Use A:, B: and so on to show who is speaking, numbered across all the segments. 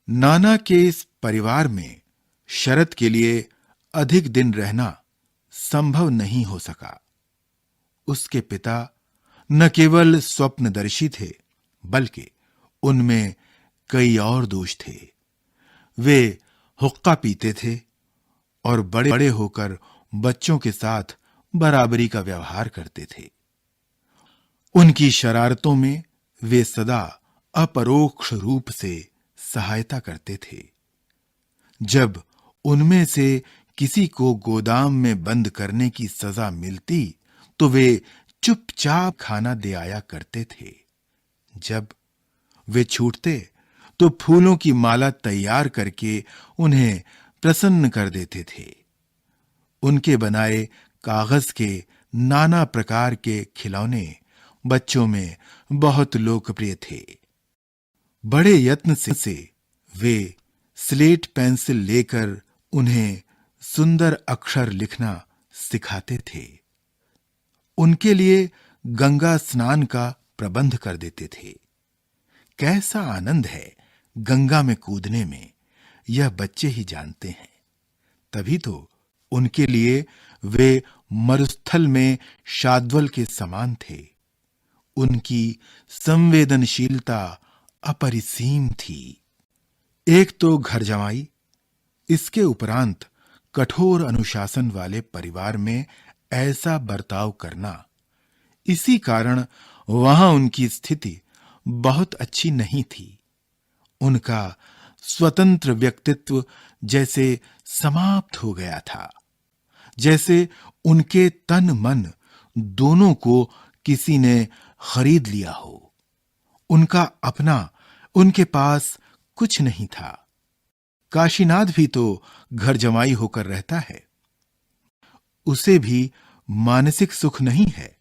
A: नाना के इस परिवार में शरत के लिए अधिक दिन रहना संभव नहीं हो सका। उसके पिता न केवल स्वप्नदर्शी थे, बल्कि उनमें कई और दोष थे। वे हुक्का पीते थे और बड़े बड़े होकर बच्चों के साथ बराबरी का व्यवहार करते थे। उनकी शरारतों में वे सदा अपरोक्ष रूप से सहायता करते थे। जब उनमें से किसी को गोदाम में बंद करने की सजा मिलती तो वे चुपचाप खाना दे आया करते थे। जब वे छूटते तो फूलों की माला तैयार करके उन्हें प्रसन्न कर देते थे। उनके बनाए कागज के नाना प्रकार के खिलौने बच्चों में बहुत लोकप्रिय थे। बड़े यत्न से वे स्लेट पेंसिल लेकर उन्हें सुंदर अक्षर लिखना सिखाते थे। उनके लिए गंगा स्नान का प्रबंध कर देते थे। कैसा आनंद है गंगा में कूदने में, यह बच्चे ही जानते हैं। तभी तो उनके लिए वे मरुस्थल में शाद्वल के समान थे। उनकी संवेदनशीलता अपरिसीम थी। एक तो घर जमाई, इसके उपरांत कठोर अनुशासन वाले परिवार में ऐसा बर्ताव करना, इसी कारण वहां उनकी स्थिति बहुत अच्छी नहीं थी। उनका स्वतंत्र व्यक्तित्व जैसे समाप्त हो गया था, जैसे उनके तन मन दोनों को किसी ने खरीद लिया हो। उनका अपना उनके पास कुछ नहीं था। काशीनाथ भी तो घर जमाई होकर रहता है, उसे भी मानसिक सुख नहीं है।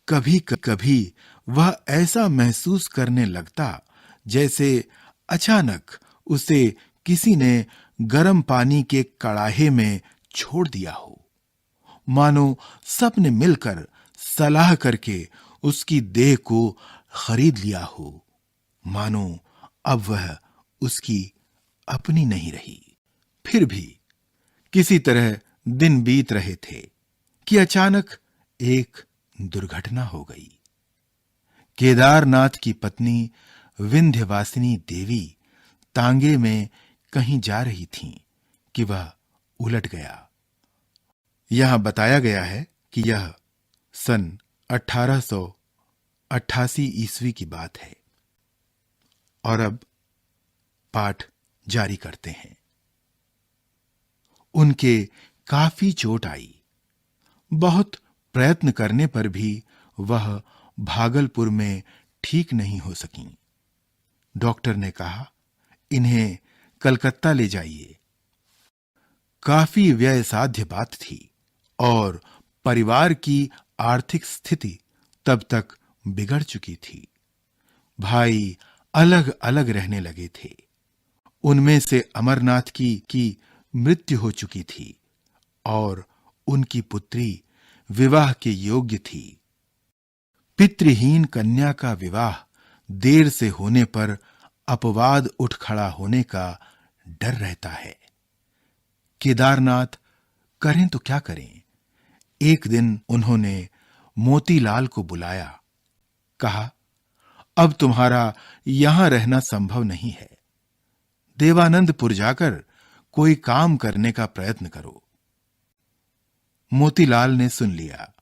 A: कभी कभी वह ऐसा महसूस करने लगता जैसे अचानक उसे किसी ने गर्म पानी के कड़ाहे में छोड़ दिया हो, मानो सबने मिलकर सलाह करके उसकी देह को खरीद लिया हो, मानो अब वह उसकी अपनी नहीं रही। फिर भी किसी तरह दिन बीत रहे थे कि अचानक एक दुर्घटना हो गई। केदारनाथ की पत्नी विंध्यवासिनी देवी तांगे में कहीं जा रही थीं कि वह उलट गया। यहां बताया गया है कि यह सन 1888 ईस्वी की बात है। और अब पाठ जारी करते हैं। उनके काफी चोट आई। बहुत प्रयत्न करने पर भी वह भागलपुर में ठीक नहीं हो सकीं। डॉक्टर ने कहा, इन्हें कलकत्ता ले जाइए। काफी व्यय साध्य बात थी और परिवार की आर्थिक स्थिति तब तक बिगड़ चुकी थी। भाई अलग अलग रहने लगे थे। उनमें से अमरनाथ की मृत्यु हो चुकी थी और उनकी पुत्री विवाह के योग्य थी। पितृहीन कन्या का विवाह देर से होने पर अपवाद उठ खड़ा होने का डर रहता है। केदारनाथ करें तो क्या करें। एक दिन उन्होंने मोतीलाल को बुलाया। कहा, अब तुम्हारा यहां रहना संभव नहीं है। देवानंदपुर जाकर कोई काम करने का प्रयत्न करो। मोतीलाल ने सुन लिया।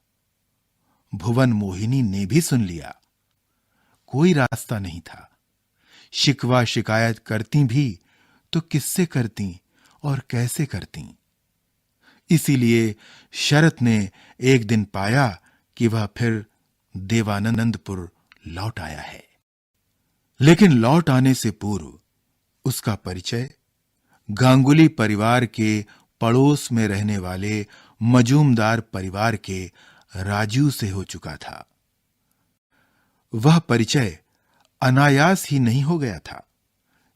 A: भुवन मोहिनी ने भी सुन लिया। कोई रास्ता नहीं था। शिकवा शिकायत करती भी तो किससे करती और कैसे करती। इसीलिए शरत ने एक दिन पाया कि वह फिर देवानंदपुर लौट आया है। लेकिन लौट आने से पूर्व उसका परिचय गांगुली परिवार के पड़ोस में रहने वाले मजूमदार परिवार के राजू से हो चुका था। वह परिचय अनायास ही नहीं हो गया था।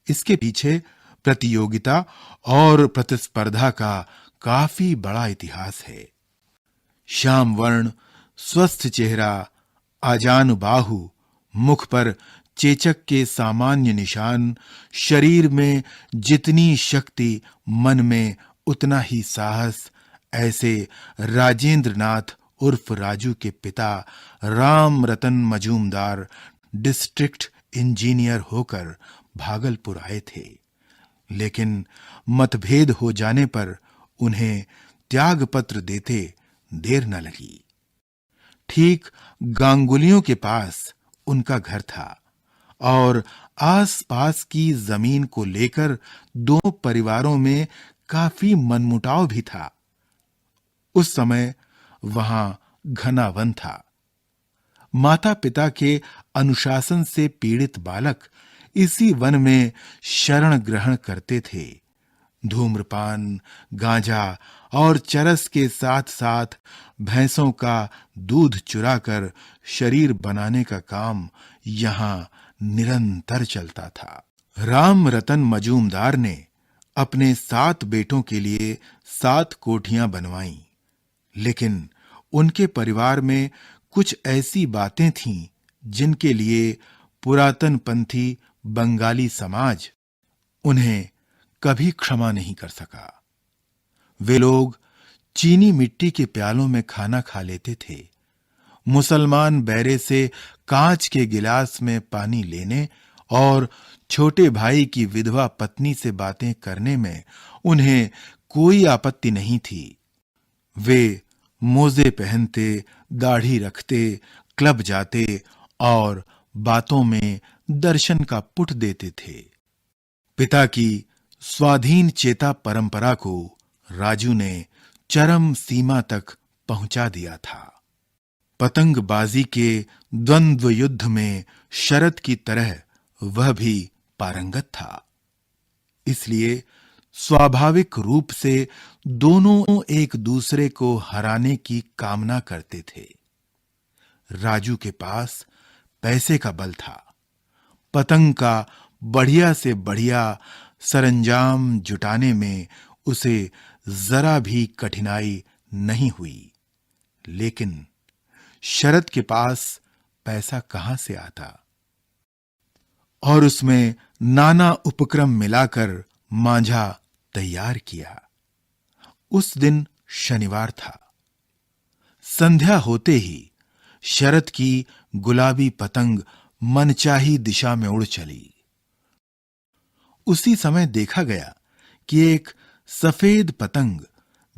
A: इसके पीछे प्रतियोगिता और प्रतिस्पर्धा का काफी बड़ा इतिहास है। श्याम वर्ण, स्वस्थ चेहरा, आजान बाहु, मुख पर चेचक के सामान्य निशान, शरीर में जितनी शक्ति, मन में उतना ही साहस, ऐसे राजेंद्रनाथ उर्फ राजू के पिता राम रतन मजूमदार डिस्ट्रिक्ट इंजीनियर होकर भागलपुर आए थे। लेकिन मतभेद हो जाने पर उन्हें त्याग पत्र देते देर न लगी। ठीक गांगुलियों के पास उनका घर था और आस-पास की जमीन को लेकर दोनों परिवारों में काफी मनमुटाव भी था। उस समय वहां घना वन था। माता-पिता के अनुशासन से पीड़ित बालक इसी वन में शरण ग्रहण करते थे। धूम्रपान, गांजा और चरस के साथ-साथ भैंसों का दूध चुराकर शरीर बनाने का काम यहां निरंतर चलता था। राम रतन मजूमदार ने अपने 7 बेटों के लिए 7 कोठियां बनवाईं, लेकिन उनके परिवार में कुछ ऐसी बातें थीं जिनके लिए पुरातनपंथी बंगाली समाज उन्हें कभी क्षमा नहीं कर सका। वे लोग चीनी मिट्टी के प्यालों में खाना खा लेते थे। मुसलमान बैरे से कांच के गिलास में पानी लेने और छोटे भाई की विधवा पत्नी से बातें करने में उन्हें कोई आपत्ति नहीं थी। वे मोजे पहनते, दाढ़ी रखते, क्लब जाते और बातों में दर्शन का पुट देते थे। पिता की स्वाधीन चेता परंपरा को राजू ने चरम सीमा तक पहुंचा दिया था। पतंगबाजी के द्वंद्व युद्ध में शरद की तरह वह भी पारंगत था। इसलिए स्वाभाविक रूप से दोनों एक दूसरे को हराने की कामना करते थे। राजू के पास पैसे का बल था। पतंग का बढ़िया से बढ़िया सरंजाम जुटाने में उसे जरा भी कठिनाई नहीं हुई। लेकिन शरद के पास पैसा कहां से आता? और उसमें नाना उपक्रम मिलाकर मांझा तैयार किया। उस दिन शनिवार था। संध्या होते ही शरद की गुलाबी पतंग मनचाही दिशा में उड़ चली। उसी समय देखा गया कि एक सफेद पतंग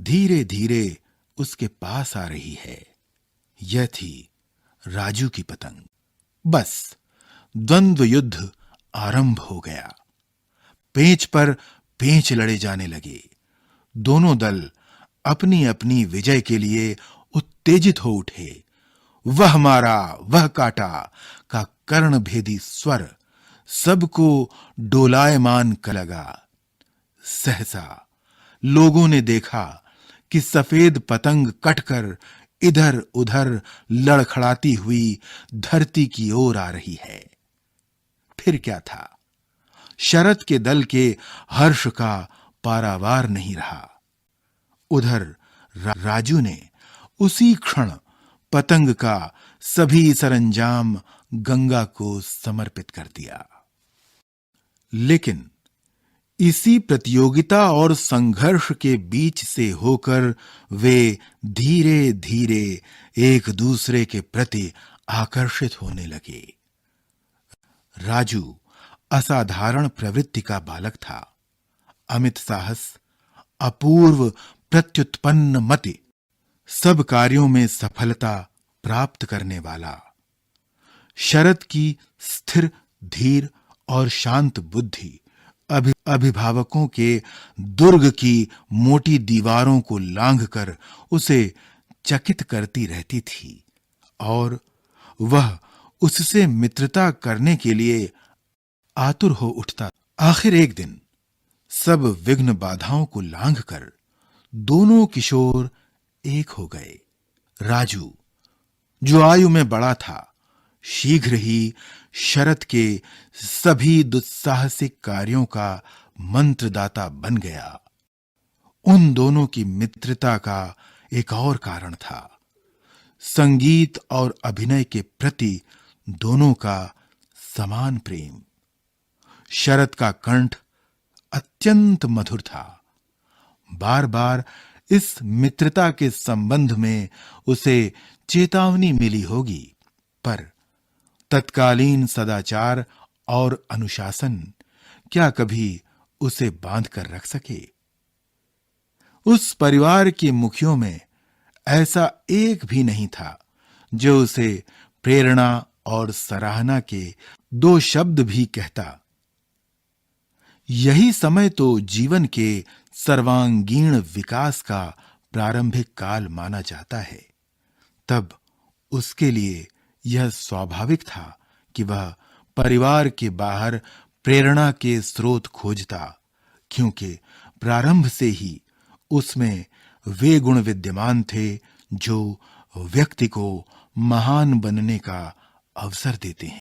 A: धीरे-धीरे उसके पास आ रही है। यह थी राजू की पतंग। बस द्वंद्व युद्ध आरंभ हो गया। पेंच पर पेंच लड़े जाने लगे। दोनों दल अपनी-अपनी विजय के लिए उत्तेजित हो उठे। वह मारा, वह काटा का कर्णभेदी स्वर सबको डोलायमान कर लगा। सहसा लोगों ने देखा कि सफेद पतंग कटकर इधर-उधर लड़खड़ाती हुई धरती की ओर आ रही है। फिर क्या था? शरद के दल के हर्ष का पारावार नहीं रहा। उधर राजू ने उसी क्षण पतंग का सभी सरंजाम गंगा को समर्पित कर दिया। लेकिन इसी प्रतियोगिता और संघर्ष के बीच से होकर वे धीरे-धीरे एक दूसरे के प्रति आकर्षित होने लगे। राजू असाधारण प्रवृत्ति का बालक था। अमित साहस, अपूर्व प्रत्युत्पन्न मति, सब कार्यों में सफलता प्राप्त करने वाला। शरद की स्थिर, धीर और शांत बुद्धि अभिभावकों के दुर्ग की मोटी दीवारों को लांघकर उसे चकित करती रहती थी और वह उससे मित्रता करने के लिए आतुर हो उठता। आखिर एक दिन सब विघ्न बाधाओं को लांघकर दोनों किशोर एक हो गए। राजू, जो आयु में बड़ा था, शीघ्र ही शरद के सभी दुस्साहसिक कार्यों का मंत्रदाता बन गया। उन दोनों की मित्रता का एक और कारण था। संगीत और अभिनय के प्रति दोनों का समान प्रेम। शरद का कंठ अत्यंत मधुर था। बार बार इस मित्रता के संबंध में उसे चेतावनी मिली होगी, पर तत्कालीन सदाचार और अनुशासन क्या कभी उसे बांध कर रख सके? उस परिवार के मुखियों में ऐसा एक भी नहीं था जो उसे प्रेरणा और सराहना के दो शब्द भी कहता। यही समय तो जीवन के सर्वांगीण विकास का प्रारंभिक काल माना जाता है। तब उसके लिए यह स्वाभाविक था कि वह परिवार के बाहर प्रेरणा के स्रोत खोजता, क्योंकि प्रारंभ से ही उसमें वे गुण विद्यमान थे जो व्यक्ति को महान बनने का अवसर देते हैं।